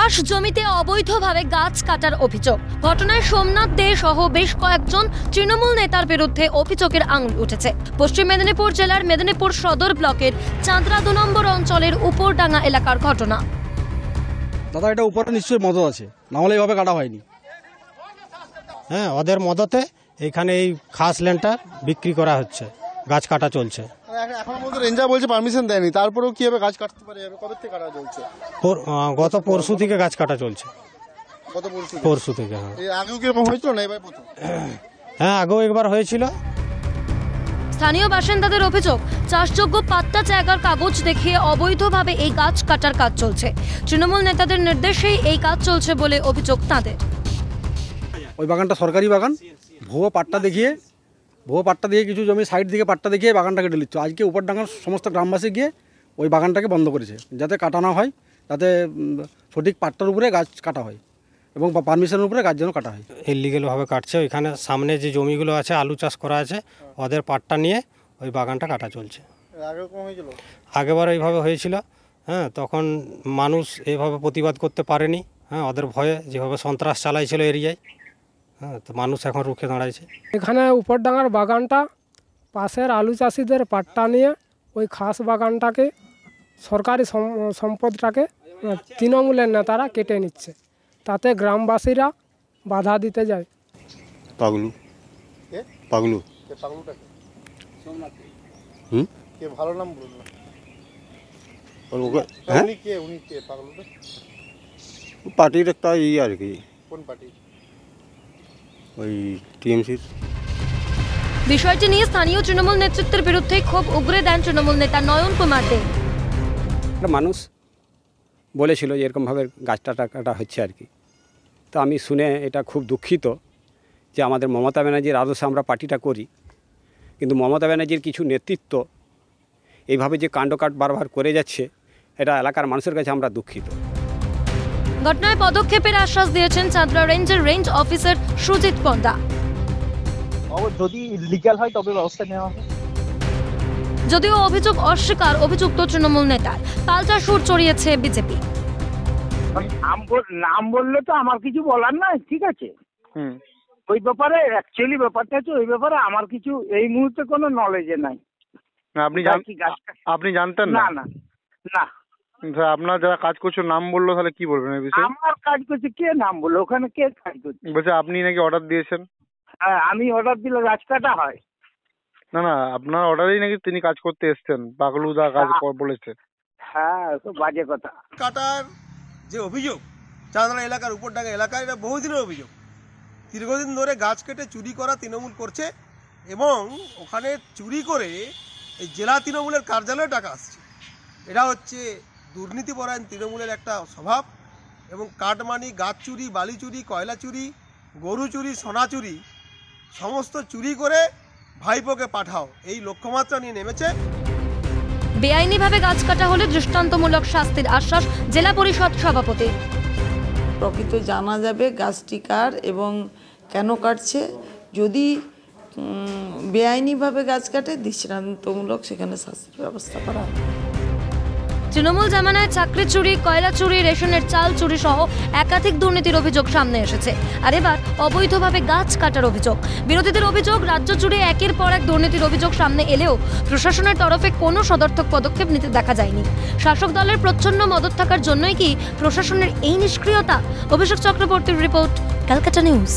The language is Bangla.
চাষ জমিতে অবৈধভাবে গাছ কাটার অভিযোগ। ঘটনায় সোমনাথ দে সহ বেশ কয়েকজন তৃণমূল নেতার বিরুদ্ধে অভিযোগের আঙুল উঠেছে। পশ্চিম মেদিনীপুর জেলার মেদিনীপুর সদর ব্লকের চাঁদরা 2 নম্বর অঞ্চলের উপরডাঙ্গা এলাকার ঘটনা। দাদা, এটা উপরে নিশ্চয়ই মদত আছে, না হলে এইভাবে কাটা হয়নি। হ্যাঁ, ওদের মদতে এখানে এই খাস ল্যান্ডটা বিক্রি করা হচ্ছে, গাছ কাটা চলছে। এখন বলতে রেঞ্জার বলছে পারমিশন দেয়নি, তারপরেও কিভাবে গাছ কাটতে পারে? কবে থেকে কাটা চলছে? গত পরশু থেকে গাছ কাটা চলছে। গত পরশু থেকে। হ্যাঁ, আগেও কি এরকম হয়েছিল না এবার প্রথম? হ্যাঁ, আগেও একবার হয়েছিল। স্থানীয় বাসিন্দাদের অভিযোগ, চাষযোগ্য পাট্টা জায়গার কাগজ দেখিয়ে অবৈধভাবে এই গাছ কাটার কাজ চলছে। তৃণমূল নেতাদের নির্দেশেই এই কাজ চলছে বলে অভিযোগ তাদের। ওই বাগানটা সরকারি বাগান, ভুয়ো পাট্টা দিয়ে কিছু জমি সাইড দিকে পাট্টা দেখিয়ে বাগানটাকে কেটে দিচ্ছে। আজকে উপরডাঙ্গার সমস্ত গ্রামবাসী গিয়ে ওই বাগানটাকে বন্ধ করেছে, যাতে কাটা না হয়, যাতে সঠিক পাট্টার উপরে গাছ কাটা হয় এবং পারমিশনের উপরে গাছ যেন কাটা হয়। ইলিগেলভাবে কাটছে। ওইখানে সামনে যে জমিগুলো আছে আলু চাষ করা আছে, ওদের পাট্টা নিয়ে ওই বাগানটা কাটা চলছে। আগেবার এইভাবে হয়েছিল। হ্যাঁ, তখন মানুষ এইভাবে প্রতিবাদ করতে পারেনি। হ্যাঁ, ওদের ভয়ে যেভাবে সন্ত্রাস চালাইছিল এরিয়ায়। হ্যাঁ, তো মানুষ এখন রুখে দাঁড়াইছে। এখানে উপরডাঙ্গার বাগানটা পাশের আলু চাষিদের পাট্টা নিয়ে ওই খাস বাগানটাকে, সরকারি সম্পদটাকে তৃণমূলের নেতারা কেটে নিচ্ছে। তাতে গ্রামবাসীরা বাধা দিতে যায়। পাগলু ভালো নাম বলুন না। পার্টির একটা আর কি। কোন পার্টি? ওই টিএমসির। বিষয়টি নিয়ে স্থানীয় তৃণমূল নেতৃত্বের বিরুদ্ধে ক্ষোভ উগরে দেন তৃণমূল নেতা নয়ন কুমার দে। মানুষ বলেছিল যে এরকমভাবে গাছটা কাটা হচ্ছে আর কি। তো আমি শুনে এটা খুব দুঃখিত যে আমাদের মমতা ব্যানার্জির আদর্শে আমরা পার্টিটা করি, কিন্তু মমতা ব্যানার্জির কিছু নেতৃত্ব এইভাবে যে কাণ্ডকাট বারবার করে যাচ্ছে, এটা এলাকার মানুষের কাছে আমরা দুঃখিত। ঘটনায় পদক্ষেপের আশ্বাস দিয়েছেন চাঁদরা রেঞ্জের রেঞ্জ অফিসার সুজিত পণ্ডা। যদি লিগ্যাল হয় তবে ব্যবস্থা নেওয়া হবে। যদিও অভিযোগ অস্বীকার অভিযুক্ত তৃণমূল নেতার, পাল্টা সুর চড়িয়েছে বিজেপি। নাম বললে তো আমার কিছু বলার নাই, ঠিক আছে? ওই ব্যাপারে অ্যাকচুয়ালি ব্যাপারটা হচ্ছে, ওই ব্যাপারে আমার কিছু এই মুহূর্তে কোনো নলেজে নাই। আপনি জানতেন না? না না। আপনার যারা কাজ করছে নাম বললো, তাহলে কি বলবেন এই বিষয়ে? আমার কাজ করছে কে নাম বললো? ওখানে কে কাজ করছে? বলছে আপনি নাকি অর্ডার দিয়েছেন। হ্যাঁ, আমি অর্ডার দিলে গাছ কাটা হয়? না, আপনার অর্ডারেই নাকি তিনি কাজ করতে এসছেন, পাগলুদা কাজ বলেছে। হ্যাঁ, তো বাজে কথা। কাটার যে অভিযোগ চাঁদরা এলাকার উপরডাঙ্গা এলাকায়, এটা বহুদিনের অভিযোগ। দীর্ঘদিন ধরে গাছ কেটে চুরি করা তৃণমূল করছে এবং ওখানে চুরি করে এই জেলা তৃণমূলের কার্যালয়ে টাকা আসছে। এটা হচ্ছে দুর্নীতিপরায়ণ তৃণমূলের একটা স্বভাব। এবং কাটমানি, গাছ চুরি, বালি চুরি, কয়লা চুরি, গরু চুরি, সোনা চুরি, সমস্ত চুরি করে ভাইপোকে পাঠাও, এই লক্ষ্যমাত্রা নিয়ে নেমেছে। বেআইনিভাবে গাছ কাটা হলে দৃষ্টান্তমূলক শাস্তির আশ্বাস জেলা পরিষদ সভাপতি। প্রকৃত জানা যাবে গাছটি কার এবং কেন কাটছে। যদি বেআইনিভাবে গাছ কাটে, দৃষ্টান্তমূলক সেখানে শাস্তির ব্যবস্থা করা হবে। তৃণমূল জামানায় চাকরি চুরি, কয়লা চুরি, রেশনের চাল চুরি সহ একাধিক দুর্নীতির অভিযোগ সামনে এসেছে। আর এবার অবৈধভাবে গাছ কাটার অভিযোগ। বিরোধীদের অভিযোগ, রাজ্য জুড়ে একের পর এক দুর্নীতির অভিযোগ সামনে এলেও প্রশাসনের তরফে কোনো সদর্থক পদক্ষেপ নিতে দেখা যায়নি। শাসক দলের প্রচ্ছন্ন মদত থাকার জন্যই কি প্রশাসনের এই নিষ্ক্রিয়তা? অভিষেক চক্রবর্তীর রিপোর্ট, ক্যালকাটা নিউজ।